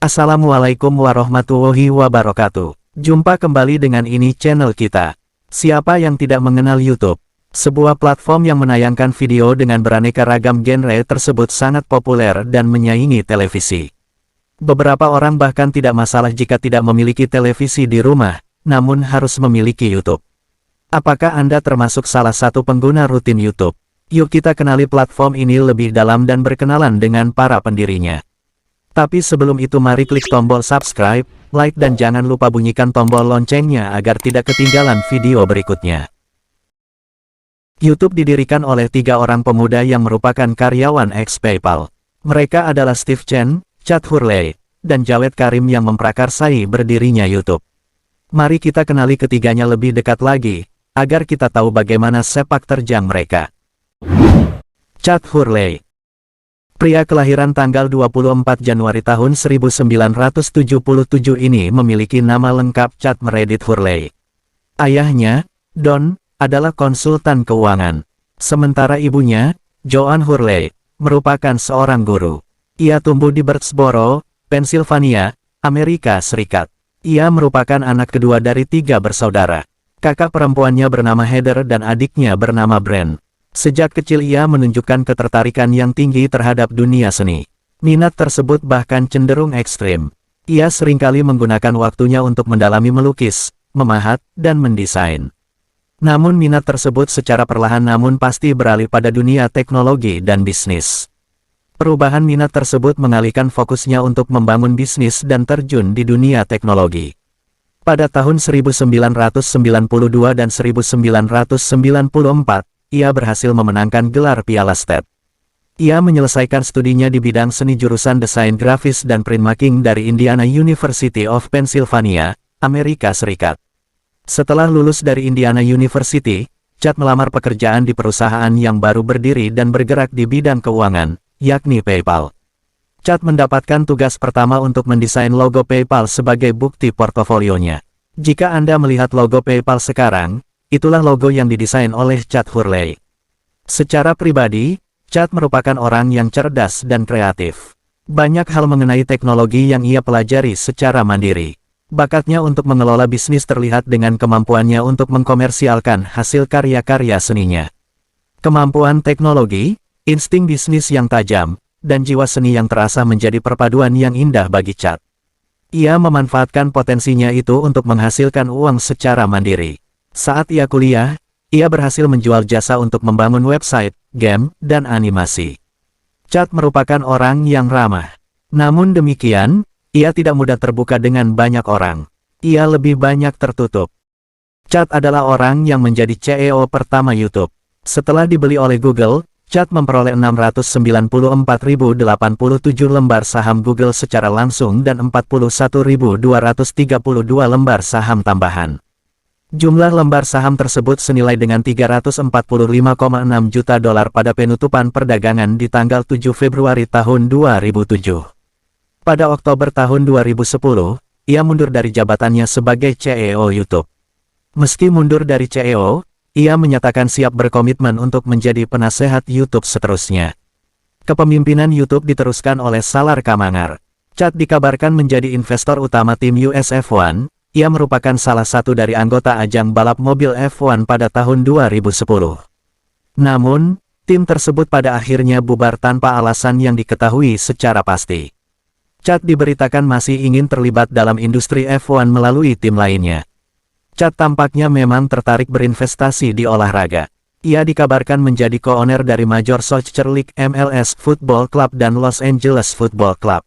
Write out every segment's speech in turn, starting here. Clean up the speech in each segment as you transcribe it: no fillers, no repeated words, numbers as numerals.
Assalamualaikum warahmatullahi wabarakatuh. Jumpa kembali dengan ini channel kita. Siapa yang tidak mengenal YouTube? Sebuah platform yang menayangkan video dengan beraneka ragam genre tersebut sangat populer dan menyaingi televisi. Beberapa orang bahkan tidak masalah jika tidak memiliki televisi di rumah, namun harus memiliki YouTube. Apakah Anda termasuk salah satu pengguna rutin YouTube? Yuk kita kenali platform ini lebih dalam dan berkenalan dengan para pendirinya. Tapi sebelum itu mari klik tombol subscribe, like dan jangan lupa bunyikan tombol loncengnya agar tidak ketinggalan video berikutnya. YouTube didirikan oleh 3 orang pemuda yang merupakan karyawan ex-PayPal. Mereka adalah Steve Chen, Chad Hurley, dan Jawed Karim yang memprakarsai berdirinya YouTube. Mari kita kenali ketiganya lebih dekat lagi, agar kita tahu bagaimana sepak terjang mereka. Chad Hurley. Pria kelahiran tanggal 24 Januari tahun 1977 ini memiliki nama lengkap Chad Meredith Hurley. Ayahnya, Don, adalah konsultan keuangan. Sementara ibunya, Joan Hurley, merupakan seorang guru. Ia tumbuh di Birdsboro, Pennsylvania, Amerika Serikat. Ia merupakan anak kedua dari 3 bersaudara. Kakak perempuannya bernama Heather dan adiknya bernama Brent. Sejak kecil ia menunjukkan ketertarikan yang tinggi terhadap dunia seni. Minat tersebut bahkan cenderung ekstrim. Ia seringkali menggunakan waktunya untuk mendalami melukis, memahat, dan mendesain. Namun minat tersebut secara perlahan namun pasti beralih pada dunia teknologi dan bisnis. Perubahan minat tersebut mengalihkan fokusnya untuk membangun bisnis dan terjun di dunia teknologi. Pada tahun 1992 dan 1994, ia berhasil memenangkan gelar Piala STEP. Ia menyelesaikan studinya di bidang seni jurusan desain grafis dan printmaking dari Indiana University of Pennsylvania, Amerika Serikat. Setelah lulus dari Indiana University, Chad melamar pekerjaan di perusahaan yang baru berdiri dan bergerak di bidang keuangan, yakni PayPal. Chad mendapatkan tugas pertama untuk mendesain logo PayPal sebagai bukti portofolionya. Jika Anda melihat logo PayPal sekarang, itulah logo yang didesain oleh Chad Hurley. Secara pribadi, Chad merupakan orang yang cerdas dan kreatif. Banyak hal mengenai teknologi yang ia pelajari secara mandiri. Bakatnya untuk mengelola bisnis terlihat dengan kemampuannya untuk mengkomersialkan hasil karya-karya seninya. Kemampuan teknologi, insting bisnis yang tajam, dan jiwa seni yang terasa menjadi perpaduan yang indah bagi Chad. Ia memanfaatkan potensinya itu untuk menghasilkan uang secara mandiri. Saat ia kuliah, ia berhasil menjual jasa untuk membangun website, game, dan animasi. Chad merupakan orang yang ramah. Namun demikian, ia tidak mudah terbuka dengan banyak orang. Ia lebih banyak tertutup. Chad adalah orang yang menjadi CEO pertama YouTube. Setelah dibeli oleh Google, Chad memperoleh 694.087 lembar saham Google secara langsung dan 41.232 lembar saham tambahan. Jumlah lembar saham tersebut senilai dengan 345,6 juta dolar pada penutupan perdagangan di tanggal 7 Februari tahun 2007. Pada Oktober tahun 2010, ia mundur dari jabatannya sebagai CEO YouTube. Meski mundur dari CEO, ia menyatakan siap berkomitmen untuk menjadi penasehat YouTube seterusnya. Kepemimpinan YouTube diteruskan oleh Salar Kamangar. Chad dikabarkan menjadi investor utama tim US F1. Ia merupakan salah satu dari anggota ajang balap mobil F1 pada tahun 2010. Namun, tim tersebut pada akhirnya bubar tanpa alasan yang diketahui secara pasti. Chad diberitakan masih ingin terlibat dalam industri F1 melalui tim lainnya. Chad tampaknya memang tertarik berinvestasi di olahraga. Ia dikabarkan menjadi co-owner dari Major Soccer League MLS Football Club dan Los Angeles Football Club.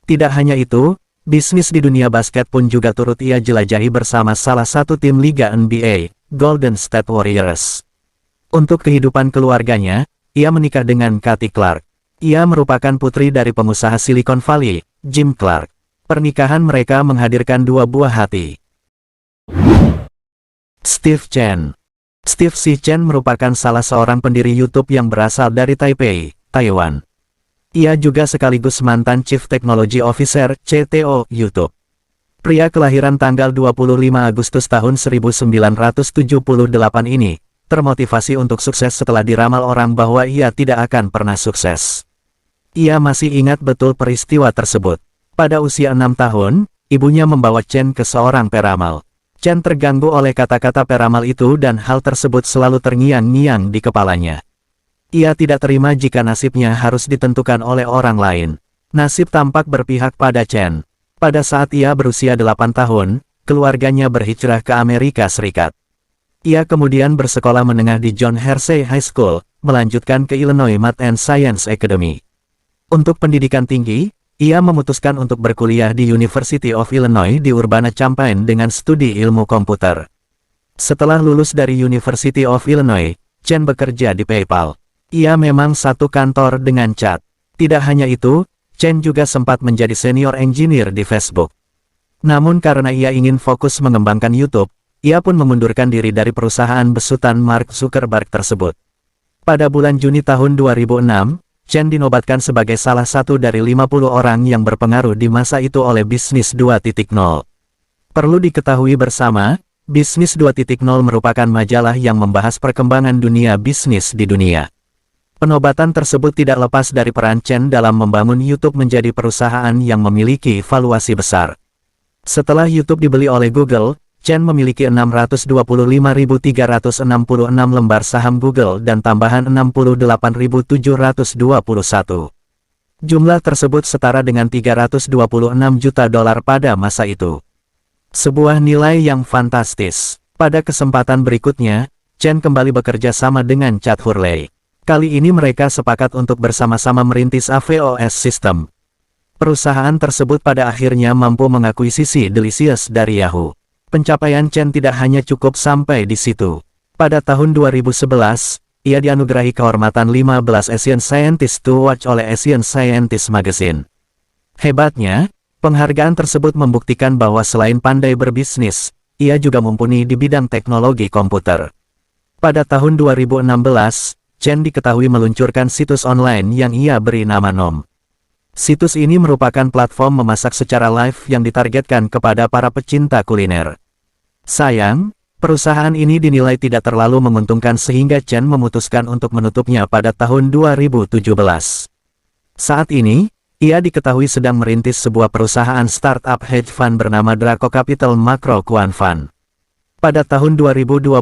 Tidak hanya itu, bisnis di dunia basket pun juga turut ia jelajahi bersama salah satu tim Liga NBA, Golden State Warriors. Untuk kehidupan keluarganya, ia menikah dengan Katie Clark. Ia merupakan putri dari pengusaha Silicon Valley, Jim Clark. Pernikahan mereka menghadirkan 2 buah hati. Steve Chen. Steve Chen merupakan salah seorang pendiri YouTube yang berasal dari Taipei, Taiwan. Ia juga sekaligus mantan Chief Technology Officer (CTO) YouTube. Pria kelahiran tanggal 25 Agustus tahun 1978 ini, termotivasi untuk sukses setelah diramal orang bahwa ia tidak akan pernah sukses. Ia masih ingat betul peristiwa tersebut. Pada usia 6 tahun, ibunya membawa Chen ke seorang peramal. Chen terganggu oleh kata-kata peramal itu dan hal tersebut selalu terngiang-ngiang di kepalanya. Ia tidak terima jika nasibnya harus ditentukan oleh orang lain. Nasib tampak berpihak pada Chen. Pada saat ia berusia 8 tahun, keluarganya berhijrah ke Amerika Serikat. Ia kemudian bersekolah menengah di John Hersey High School, melanjutkan ke Illinois Math and Science Academy. Untuk pendidikan tinggi, ia memutuskan untuk berkuliah di University of Illinois di Urbana-Champaign dengan studi ilmu komputer. Setelah lulus dari University of Illinois, Chen bekerja di PayPal. Ia memang satu kantor dengan Chad. Tidak hanya itu, Chen juga sempat menjadi senior engineer di Facebook. Namun karena ia ingin fokus mengembangkan YouTube, ia pun mengundurkan diri dari perusahaan besutan Mark Zuckerberg tersebut. Pada bulan Juni tahun 2006, Chen dinobatkan sebagai salah satu dari 50 orang yang berpengaruh di masa itu oleh Bisnis 2.0. Perlu diketahui bersama, Bisnis 2.0 merupakan majalah yang membahas perkembangan dunia bisnis di dunia. Penobatan tersebut tidak lepas dari peran Chen dalam membangun YouTube menjadi perusahaan yang memiliki valuasi besar. Setelah YouTube dibeli oleh Google, Chen memiliki 625.366 lembar saham Google dan tambahan 68.721. Jumlah tersebut setara dengan $326 juta pada masa itu. Sebuah nilai yang fantastis. Pada kesempatan berikutnya, Chen kembali bekerja sama dengan Chad Hurley. Kali ini mereka sepakat untuk bersama-sama merintis AVOS System. Perusahaan tersebut pada akhirnya mampu mengakuisisi Delicious dari Yahoo. Pencapaian Chen tidak hanya cukup sampai di situ. Pada tahun 2011, ia dianugerahi kehormatan 15 Asian Scientist to Watch oleh Asian Scientist Magazine. Hebatnya, penghargaan tersebut membuktikan bahwa selain pandai berbisnis, ia juga mumpuni di bidang teknologi komputer. Pada tahun 2016, Chen diketahui meluncurkan situs online yang ia beri nama Nom. Situs ini merupakan platform memasak secara live yang ditargetkan kepada para pecinta kuliner. Sayang, perusahaan ini dinilai tidak terlalu menguntungkan sehingga Chen memutuskan untuk menutupnya pada tahun 2017. Saat ini, ia diketahui sedang merintis sebuah perusahaan startup hedge fund bernama Draco Capital Macro Quant Fund. Pada tahun 2021,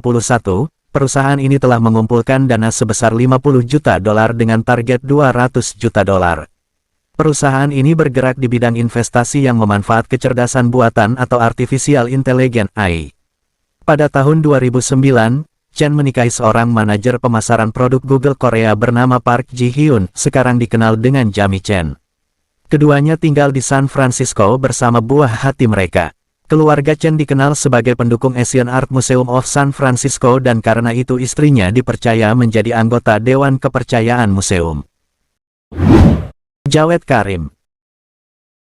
perusahaan ini telah mengumpulkan dana sebesar $50 juta dengan target $200 juta. Perusahaan ini bergerak di bidang investasi yang memanfaat kecerdasan buatan atau Artificial Intelligence (AI). Pada tahun 2009, Chen menikahi seorang manajer pemasaran produk Google Korea bernama Park Ji-hyun, sekarang dikenal dengan Jamie Chen. Keduanya tinggal di San Francisco bersama buah hati mereka. Keluarga Chen dikenal sebagai pendukung Asian Art Museum of San Francisco dan karena itu istrinya dipercaya menjadi anggota Dewan Kepercayaan Museum. Jawed Karim.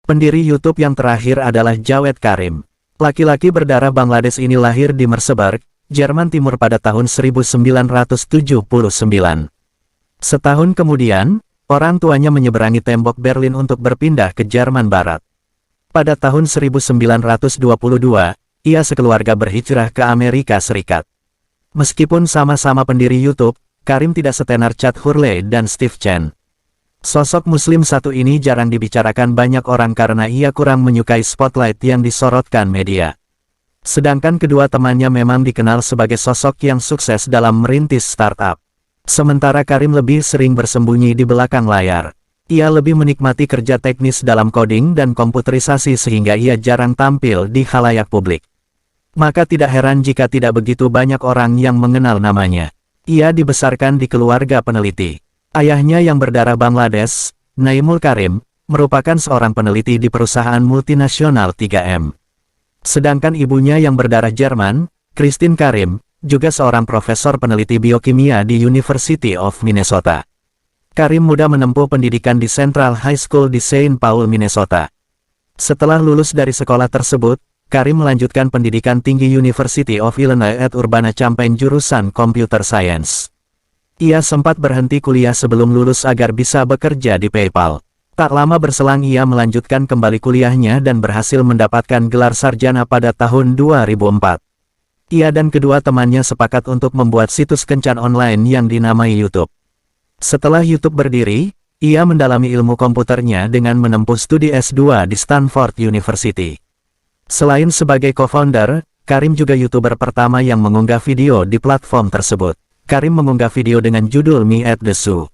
Pendiri YouTube yang terakhir adalah Jawed Karim. Laki-laki berdarah Bangladesh ini lahir di Merseburg, Jerman Timur pada tahun 1979. Setahun kemudian, orang tuanya menyeberangi tembok Berlin untuk berpindah ke Jerman Barat. Pada tahun 1922, ia sekeluarga berhijrah ke Amerika Serikat. Meskipun sama-sama pendiri YouTube, Karim tidak setenar Chad Hurley dan Steve Chen. Sosok Muslim satu ini jarang dibicarakan banyak orang karena ia kurang menyukai spotlight yang disorotkan media. Sedangkan kedua temannya memang dikenal sebagai sosok yang sukses dalam merintis startup. Sementara Karim lebih sering bersembunyi di belakang layar. Ia lebih menikmati kerja teknis dalam coding dan komputerisasi sehingga ia jarang tampil di khalayak publik. Maka tidak heran jika tidak begitu banyak orang yang mengenal namanya. Ia dibesarkan di keluarga peneliti. Ayahnya yang berdarah Bangladesh, Naimul Karim, merupakan seorang peneliti di perusahaan multinasional 3M. Sedangkan ibunya yang berdarah Jerman, Christine Karim, juga seorang profesor peneliti biokimia di University of Minnesota. Karim muda menempuh pendidikan di Central High School di Saint Paul, Minnesota. Setelah lulus dari sekolah tersebut, Karim melanjutkan pendidikan tinggi University of Illinois at Urbana-Champaign jurusan Computer Science. Ia sempat berhenti kuliah sebelum lulus agar bisa bekerja di PayPal. Tak lama berselang ia melanjutkan kembali kuliahnya dan berhasil mendapatkan gelar sarjana pada tahun 2004. Ia dan kedua temannya sepakat untuk membuat situs kencan online yang dinamai YouTube. Setelah YouTube berdiri, ia mendalami ilmu komputernya dengan menempuh studi S2 di Stanford University. Selain sebagai co-founder, Karim juga YouTuber pertama yang mengunggah video di platform tersebut. Karim mengunggah video dengan judul Me at the Zoo.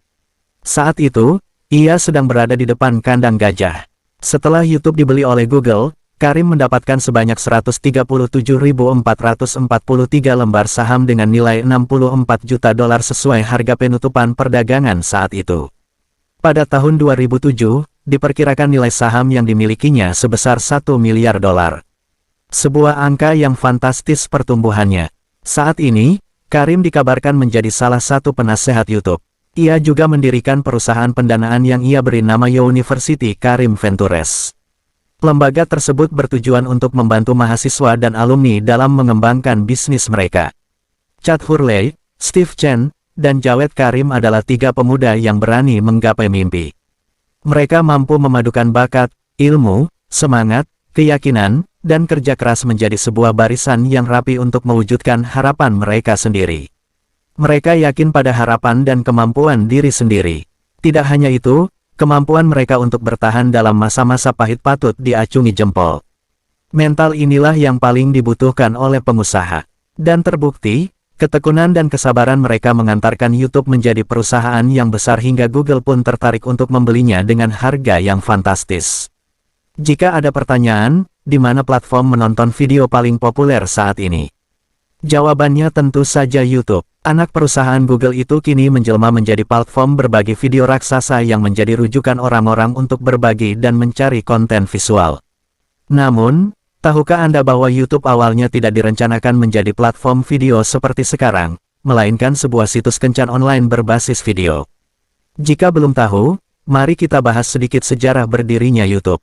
Saat itu, ia sedang berada di depan kandang gajah. Setelah YouTube dibeli oleh Google, Karim mendapatkan sebanyak 137.443 lembar saham dengan nilai $64 juta sesuai harga penutupan perdagangan saat itu. Pada tahun 2007, diperkirakan nilai saham yang dimilikinya sebesar $1 miliar. Sebuah angka yang fantastis pertumbuhannya. Saat ini, Karim dikabarkan menjadi salah satu penasehat YouTube. Ia juga mendirikan perusahaan pendanaan yang ia beri nama University Karim Ventures. Lembaga tersebut bertujuan untuk membantu mahasiswa dan alumni dalam mengembangkan bisnis mereka. Chad Hurley, Steve Chen, dan Jawed Karim adalah tiga pemuda yang berani menggapai mimpi. Mereka mampu memadukan bakat, ilmu, semangat, keyakinan, dan kerja keras menjadi sebuah barisan yang rapi untuk mewujudkan harapan mereka sendiri. Mereka yakin pada harapan dan kemampuan diri sendiri. Tidak hanya itu, kemampuan mereka untuk bertahan dalam masa-masa pahit patut diacungi jempol. Mental inilah yang paling dibutuhkan oleh pengusaha. Dan terbukti, ketekunan dan kesabaran mereka mengantarkan YouTube menjadi perusahaan yang besar hingga Google pun tertarik untuk membelinya dengan harga yang fantastis. Jika ada pertanyaan, di mana platform menonton video paling populer saat ini? Jawabannya tentu saja YouTube. Anak perusahaan Google itu kini menjelma menjadi platform berbagi video raksasa yang menjadi rujukan orang-orang untuk berbagi dan mencari konten visual. Namun, tahukah Anda bahwa YouTube awalnya tidak direncanakan menjadi platform video seperti sekarang, melainkan sebuah situs kencan online berbasis video? Jika belum tahu, mari kita bahas sedikit sejarah berdirinya YouTube.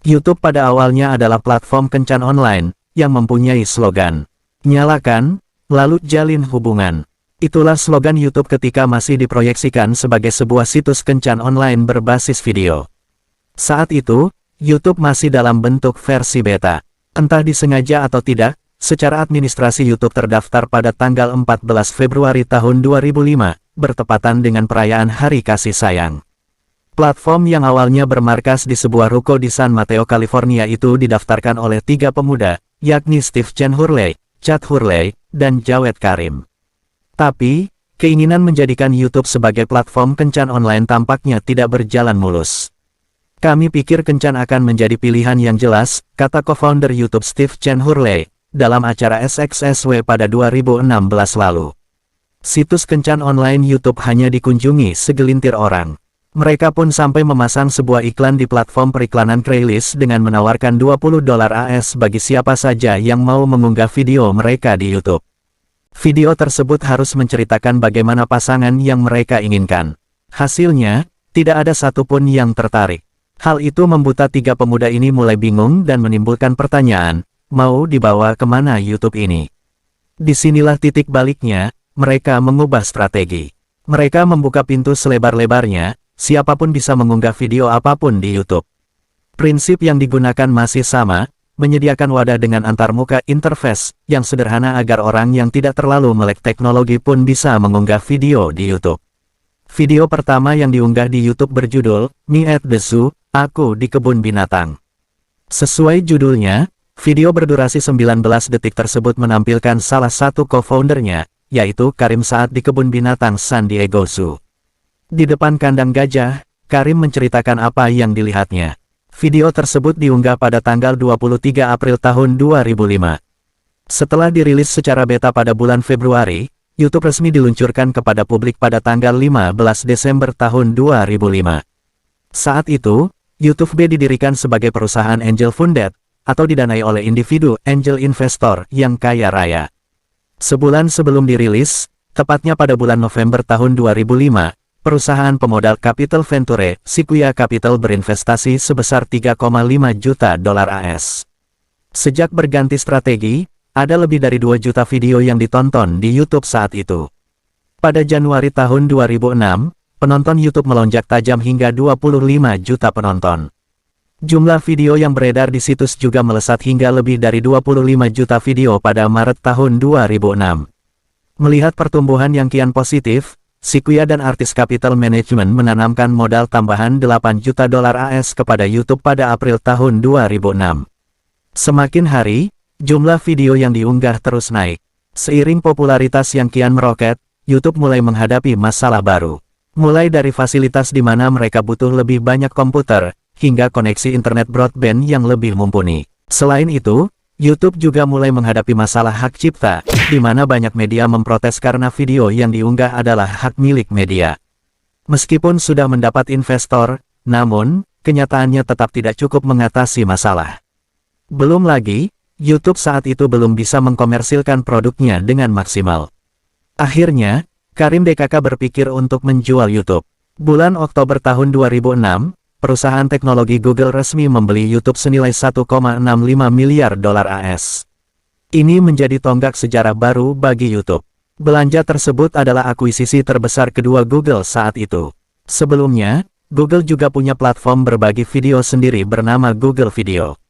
YouTube pada awalnya adalah platform kencan online, yang mempunyai slogan, "Nyalakan, lalu jalin hubungan." Itulah slogan YouTube ketika masih diproyeksikan sebagai sebuah situs kencan online berbasis video. Saat itu, YouTube masih dalam bentuk versi beta. Entah disengaja atau tidak, secara administrasi YouTube terdaftar pada tanggal 14 Februari tahun 2005, bertepatan dengan perayaan Hari Kasih Sayang. Platform yang awalnya bermarkas di sebuah ruko di San Mateo, California itu didaftarkan oleh tiga pemuda, yakni Steve Chen Hurley, Chad Hurley, dan Jawed Karim. Tapi, keinginan menjadikan YouTube sebagai platform kencan online tampaknya tidak berjalan mulus. "Kami pikir kencan akan menjadi pilihan yang jelas," kata co-founder YouTube Steve Chen Hurley, dalam acara SXSW pada 2016 lalu. Situs kencan online YouTube hanya dikunjungi segelintir orang. Mereka pun sampai memasang sebuah iklan di platform periklanan Craigslist dengan menawarkan $20 AS bagi siapa saja yang mau mengunggah video mereka di YouTube. Video tersebut harus menceritakan bagaimana pasangan yang mereka inginkan. Hasilnya, tidak ada satupun yang tertarik. Hal itu membuat tiga pemuda ini mulai bingung dan menimbulkan pertanyaan, mau dibawa kemana YouTube ini? Disinilah titik baliknya, mereka mengubah strategi. Mereka membuka pintu selebar-lebarnya. Siapapun bisa mengunggah video apapun di YouTube. Prinsip yang digunakan masih sama, menyediakan wadah dengan antarmuka interface yang sederhana agar orang yang tidak terlalu melek teknologi pun bisa mengunggah video di YouTube. Video pertama yang diunggah di YouTube berjudul Me at the Zoo, Aku di Kebun Binatang. Sesuai judulnya, video berdurasi 19 detik tersebut menampilkan salah satu co-foundernya, yaitu Karim saat di Kebun Binatang San Diego Zoo. Di depan kandang gajah, Karim menceritakan apa yang dilihatnya. Video tersebut diunggah pada tanggal 23 April tahun 2005. Setelah dirilis secara beta pada bulan Februari, YouTube resmi diluncurkan kepada publik pada tanggal 15 Desember tahun 2005. Saat itu, YouTube didirikan sebagai perusahaan angel funded, atau didanai oleh individu angel investor yang kaya raya. Sebulan sebelum dirilis, tepatnya pada bulan November tahun 2005, perusahaan pemodal Capital Venture, Sequoia Capital berinvestasi sebesar $3,5 juta AS. Sejak berganti strategi, ada lebih dari 2 juta video yang ditonton di YouTube saat itu. Pada Januari tahun 2006, penonton YouTube melonjak tajam hingga 25 juta penonton. Jumlah video yang beredar di situs juga melesat hingga lebih dari 25 juta video pada Maret tahun 2006. Melihat pertumbuhan yang kian positif, Sequoia dan Artist Capital Management menanamkan modal tambahan 8 juta dolar AS kepada YouTube pada April tahun 2006. Semakin hari, jumlah video yang diunggah terus naik. Seiring popularitas yang kian meroket, YouTube mulai menghadapi masalah baru. Mulai dari fasilitas di mana mereka butuh lebih banyak komputer, hingga koneksi internet broadband yang lebih mumpuni. Selain itu, YouTube juga mulai menghadapi masalah hak cipta, di mana banyak media memprotes karena video yang diunggah adalah hak milik media. Meskipun sudah mendapat investor, namun, kenyataannya tetap tidak cukup mengatasi masalah. Belum lagi, YouTube saat itu belum bisa mengkomersilkan produknya dengan maksimal. Akhirnya, Karim DKK berpikir untuk menjual YouTube. Bulan Oktober tahun 2006, perusahaan teknologi Google resmi membeli YouTube senilai 1,65 miliar dolar AS. Ini menjadi tonggak sejarah baru bagi YouTube. Belanja tersebut adalah akuisisi terbesar kedua Google saat itu. Sebelumnya, Google juga punya platform berbagi video sendiri bernama Google Video.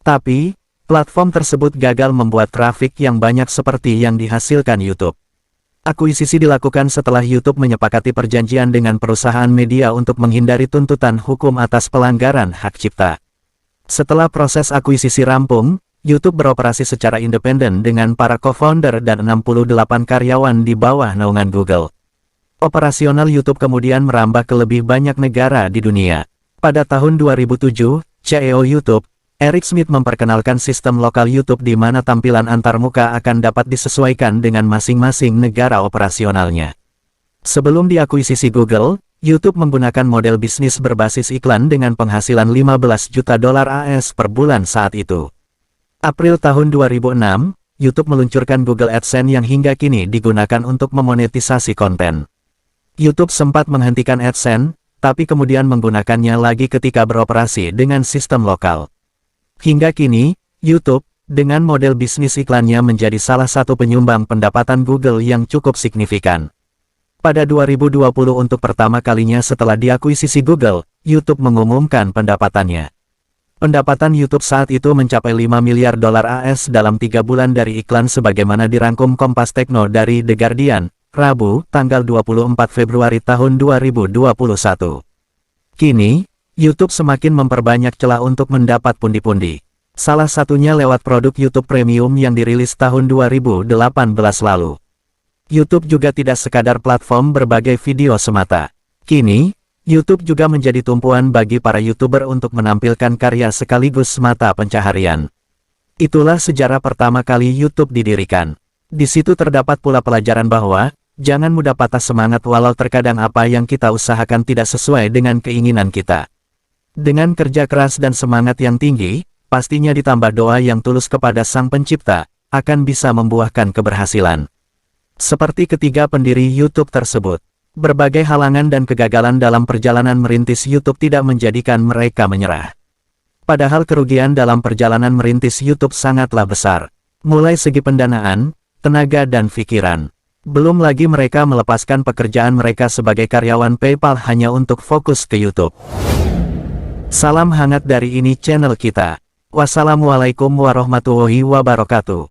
Tapi, platform tersebut gagal membuat trafik yang banyak seperti yang dihasilkan YouTube. Akuisisi dilakukan setelah YouTube menyepakati perjanjian dengan perusahaan media untuk menghindari tuntutan hukum atas pelanggaran hak cipta. Setelah proses akuisisi rampung, YouTube beroperasi secara independen dengan para co-founder dan 68 karyawan di bawah naungan Google. Operasional YouTube kemudian merambah ke lebih banyak negara di dunia. Pada tahun 2007, CEO YouTube, Eric Schmidt memperkenalkan sistem lokal YouTube di mana tampilan antarmuka akan dapat disesuaikan dengan masing-masing negara operasionalnya. Sebelum diakuisisi Google, YouTube menggunakan model bisnis berbasis iklan dengan penghasilan 15 juta dolar AS per bulan saat itu. April tahun 2006, YouTube meluncurkan Google AdSense yang hingga kini digunakan untuk memonetisasi konten. YouTube sempat menghentikan AdSense, tapi kemudian menggunakannya lagi ketika beroperasi dengan sistem lokal. Hingga kini, YouTube, dengan model bisnis iklannya menjadi salah satu penyumbang pendapatan Google yang cukup signifikan. Pada 2020 untuk pertama kalinya setelah diakuisisi Google, YouTube mengumumkan pendapatannya. Pendapatan YouTube saat itu mencapai 5 miliar dolar AS dalam 3 bulan dari iklan sebagaimana dirangkum Kompas Techno dari The Guardian, Rabu, tanggal 24 Februari tahun 2021. Kini, YouTube semakin memperbanyak celah untuk mendapat pundi-pundi. Salah satunya lewat produk YouTube Premium yang dirilis tahun 2018 lalu. YouTube juga tidak sekadar platform berbagai video semata. Kini, YouTube juga menjadi tumpuan bagi para YouTuber untuk menampilkan karya sekaligus mata pencaharian. Itulah sejarah pertama kali YouTube didirikan. Di situ terdapat pula pelajaran bahwa, jangan mudah patah semangat walau terkadang apa yang kita usahakan tidak sesuai dengan keinginan kita. Dengan kerja keras dan semangat yang tinggi, pastinya ditambah doa yang tulus kepada Sang Pencipta, akan bisa membuahkan keberhasilan. Seperti ketiga pendiri YouTube tersebut, berbagai halangan dan kegagalan dalam perjalanan merintis YouTube tidak menjadikan mereka menyerah. Padahal kerugian dalam perjalanan merintis YouTube sangatlah besar, mulai segi pendanaan, tenaga dan pikiran. Belum lagi mereka melepaskan pekerjaan mereka sebagai karyawan PayPal hanya untuk fokus ke YouTube. Salam hangat dari ini channel kita. Wassalamualaikum warahmatullahi wabarakatuh.